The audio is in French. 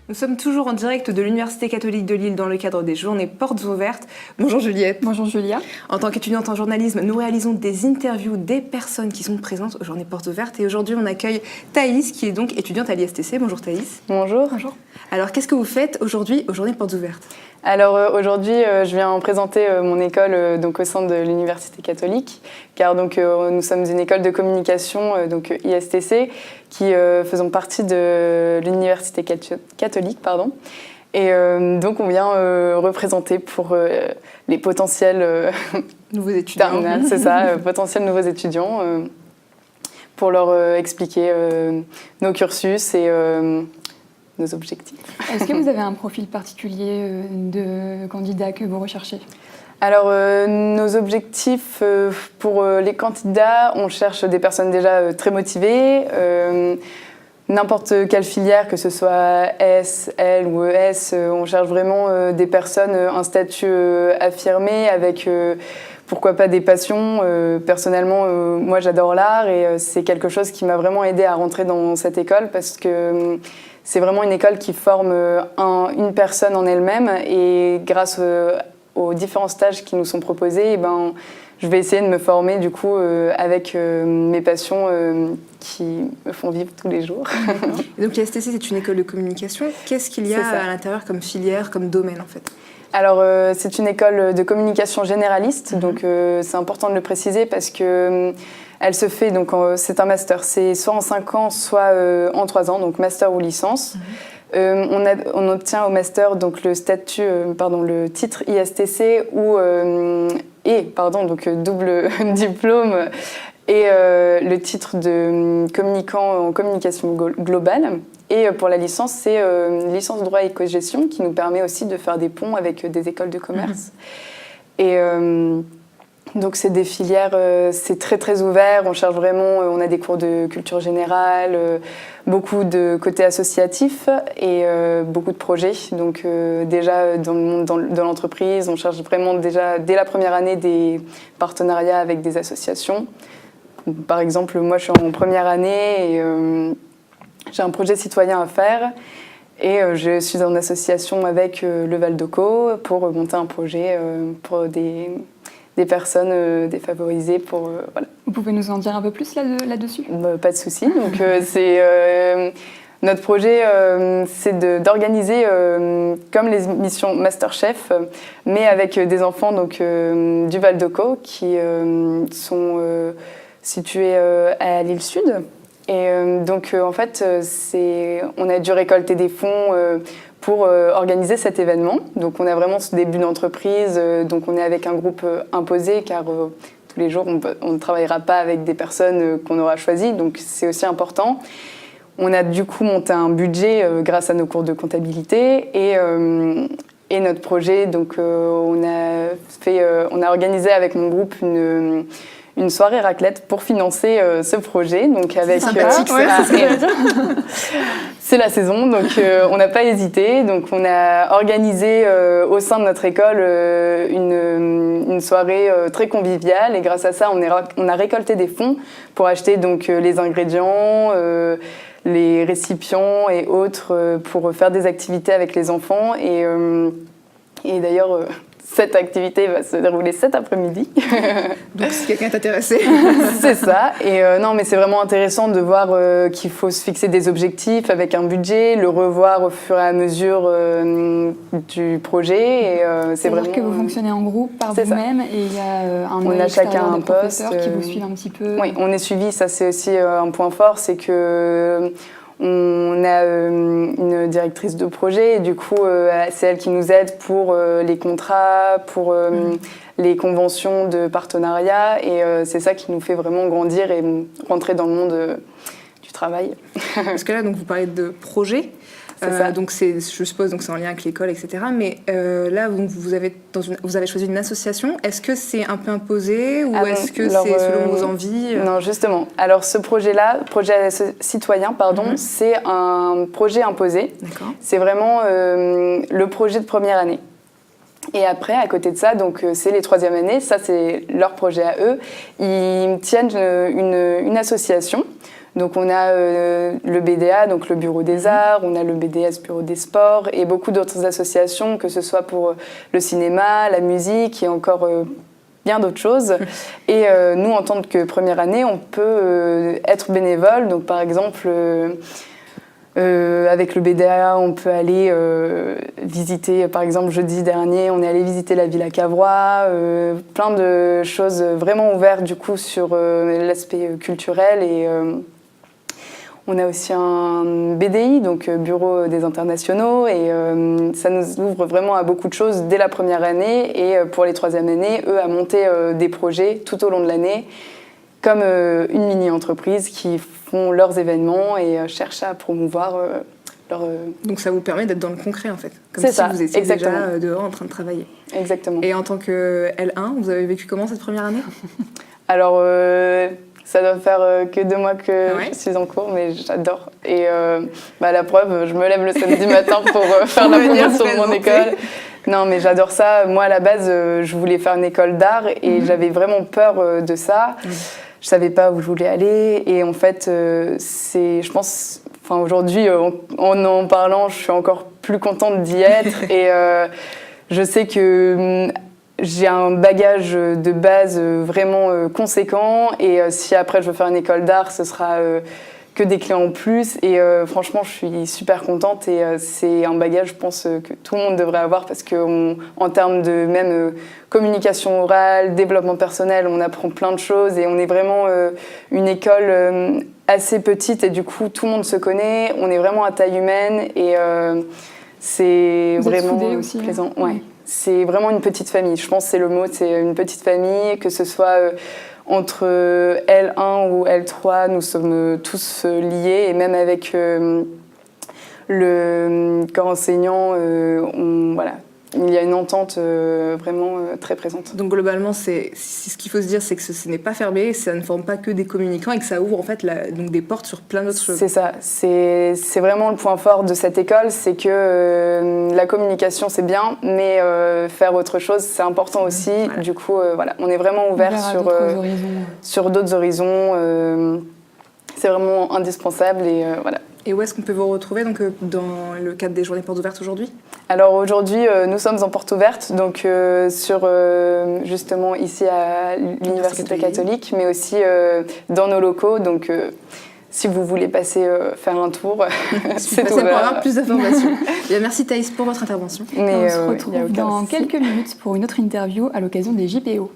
Nous sommes toujours en direct de l'Université catholique de Lille dans le cadre des journées Portes ouvertes. Bonjour Juliette. Bonjour Julia. En tant qu'étudiante en journalisme, nous réalisons des interviews des personnes qui sont présentes aux journées Portes ouvertes. Et aujourd'hui, on accueille Thaïs, qui est donc étudiante à l'ISTC. Bonjour Thaïs. Bonjour. Bonjour. Alors, qu'est-ce que vous faites aujourd'hui aux journées Portes ouvertes ? Alors aujourd'hui, je viens présenter mon école donc au sein de l'Université catholique, car donc nous sommes une école de communication donc ISTC qui faisons partie de l'Université catholique, pardon. Et donc on vient représenter pour les potentiels nouveaux étudiants. Terminales, c'est ça, potentiels nouveaux étudiants, pour leur expliquer nos cursus et nos objectifs. Est-ce que vous avez un profil particulier de candidat que vous recherchez ? Alors, nos objectifs pour les candidats, on cherche des personnes déjà très motivées, n'importe quelle filière, que ce soit S, L ou ES, on cherche vraiment des personnes, un statut affirmé avec pourquoi pas des passions. Personnellement, moi j'adore l'art et c'est quelque chose qui m'a vraiment aidée à rentrer dans cette école parce que c'est vraiment une école qui forme une personne en elle-même et grâce aux différents stages qui nous sont proposés, eh ben, je vais essayer de me former du coup avec mes passions qui me font vivre tous les jours. Et donc l'ISTC, c'est une école de communication. Qu'est-ce qu'il y a à l'intérieur comme filière, comme domaine en fait ? Alors c'est une école de communication généraliste, donc c'est important de le préciser parce que elle se fait, donc c'est un master, c'est soit en 5 ans, soit en 3 ans, donc master ou licence. On obtient au master donc le titre ISTC donc double diplôme et le titre de communicant en communication globale. Et pour la licence, c'est une licence droit et co-gestion qui nous permet aussi de faire des ponts avec des écoles de commerce. Et donc c'est des filières, c'est très très ouvert, on cherche vraiment, on a des cours de culture générale, beaucoup de côté associatif et beaucoup de projets. Donc déjà dans le monde de l'entreprise, on cherche vraiment déjà dès la première année des partenariats avec des associations. Par exemple, moi je suis en première année et j'ai un projet citoyen à faire. Et je suis en association avec le Val d'Oco pour monter un projet pour des personnes défavorisées. Voilà. Vous pouvez nous en dire un peu plus là-dessus ? Pas de souci. Donc, notre projet, c'est d'organiser comme les missions Masterchef, mais avec des enfants donc, du Val d'Oco qui sont situés à l'île Sud. Et donc, en fait, on a dû récolter des fonds pour organiser cet événement. Donc, on a vraiment ce début d'entreprise. Donc, on est avec un groupe imposé, car tous les jours, on ne travaillera pas avec des personnes qu'on aura choisies. Donc, c'est aussi important. On a du coup monté un budget grâce à nos cours de comptabilité. Et notre projet, donc, on a organisé avec mon groupe une soirée raclette pour financer ce projet. Donc avec, c'est la saison, donc on n'a pas hésité. Donc on a organisé au sein de notre école une soirée très conviviale et grâce à ça, on a récolté des fonds pour acheter donc les ingrédients, les récipients et autres pour faire des activités avec les enfants. Et d'ailleurs, cette activité va se dérouler cet après-midi. Donc si quelqu'un est intéressé. C'est ça. Et non, mais c'est vraiment intéressant de voir qu'il faut se fixer des objectifs avec un budget, le revoir au fur et à mesure du projet. Et, c'est vraiment que vous fonctionnez en groupe par vous-même et il y a on a chacun un poste qui vous suivent un petit peu. Oui, on est suivi. Ça, c'est aussi un point fort, c'est que on a une directrice de projet et du coup c'est elle qui nous aide pour les contrats, pour les conventions de partenariat et c'est ça qui nous fait vraiment grandir et rentrer dans le monde du travail. Parce que là, donc, vous parlez de projet. Donc je suppose donc c'est en lien avec l'école, etc. Mais là, vous avez choisi une association. Est-ce que c'est un peu imposé ou est-ce que c'est selon vos envies Non, justement. Alors ce projet-là, projet citoyen, c'est un projet imposé. D'accord. C'est vraiment le projet de première année. Et après, à côté de ça, donc c'est les 3e années. Ça, c'est leur projet à eux. Ils tiennent une association. Donc on a le BDA, donc le Bureau des Arts, on a le BDS, Bureau des Sports, et beaucoup d'autres associations, que ce soit pour le cinéma, la musique et encore bien d'autres choses. Et nous, en tant que première année, on peut être bénévole. Donc par exemple, avec le BDA, on peut aller visiter, par exemple jeudi dernier, on est allé visiter la Villa Cavrois, plein de choses vraiment ouvertes du coup sur l'aspect culturel. Et on a aussi un BDI, donc Bureau des Internationaux, et ça nous ouvre vraiment à beaucoup de choses dès la première année. Et pour les troisièmes années, eux, à monter des projets tout au long de l'année, comme une mini-entreprise qui font leurs événements et cherchent à promouvoir leur... Donc ça vous permet d'être dans le concret en fait, comme C'est si ça, vous étiez exactement. déjà dehors en train de travailler. Exactement. Et en tant que L1, vous avez vécu comment cette première année? Alors, ça doit faire que 2 mois que je suis en cours, mais j'adore. Et la preuve, je me lève le samedi matin pour faire la promotion de mon école. Non, mais j'adore ça. Moi, à la base, je voulais faire une école d'art et j'avais vraiment peur de ça. Je savais pas où je voulais aller. Et en fait, je pense... Enfin, aujourd'hui, en parlant, je suis encore plus contente d'y être. Et je sais que j'ai un bagage de base vraiment conséquent. Et si après, je veux faire une école d'art, ce sera que des clients en plus. Et franchement, je suis super contente. Et c'est un bagage, je pense, que tout le monde devrait avoir parce qu'en termes de même communication orale, développement personnel, on apprend plein de choses. Et on est vraiment une école assez petite. Et du coup, tout le monde se connaît. On est vraiment à taille humaine. Et c'est vraiment aussi, plaisant. Hein. Ouais. C'est vraiment une petite famille. Je pense que c'est le mot. C'est une petite famille, que ce soit... entre L1 ou L3, nous sommes tous liés et même avec le corps enseignant, il y a une entente vraiment très présente. Donc globalement, ce qu'il faut se dire, c'est que ce n'est pas fermé, ça ne forme pas que des communicants et que ça ouvre en fait donc des portes sur plein d'autres choses. C'est ça, c'est vraiment le point fort de cette école, c'est que la communication c'est bien, mais faire autre chose c'est important aussi. Voilà. Du coup, on est vraiment ouvert sur d'autres horizons. C'est vraiment indispensable et voilà. Et où est-ce qu'on peut vous retrouver donc, dans le cadre des journées portes ouvertes aujourd'hui? Alors aujourd'hui, nous sommes en porte ouverte, donc justement ici à l'Université catholique, mais aussi dans nos locaux. Donc si vous voulez passer faire un tour, c'est ouvert. Pour avoir plus d'informations. Merci Thaïs pour votre intervention. On se retrouve dans quelques minutes pour une autre interview à l'occasion des JPO.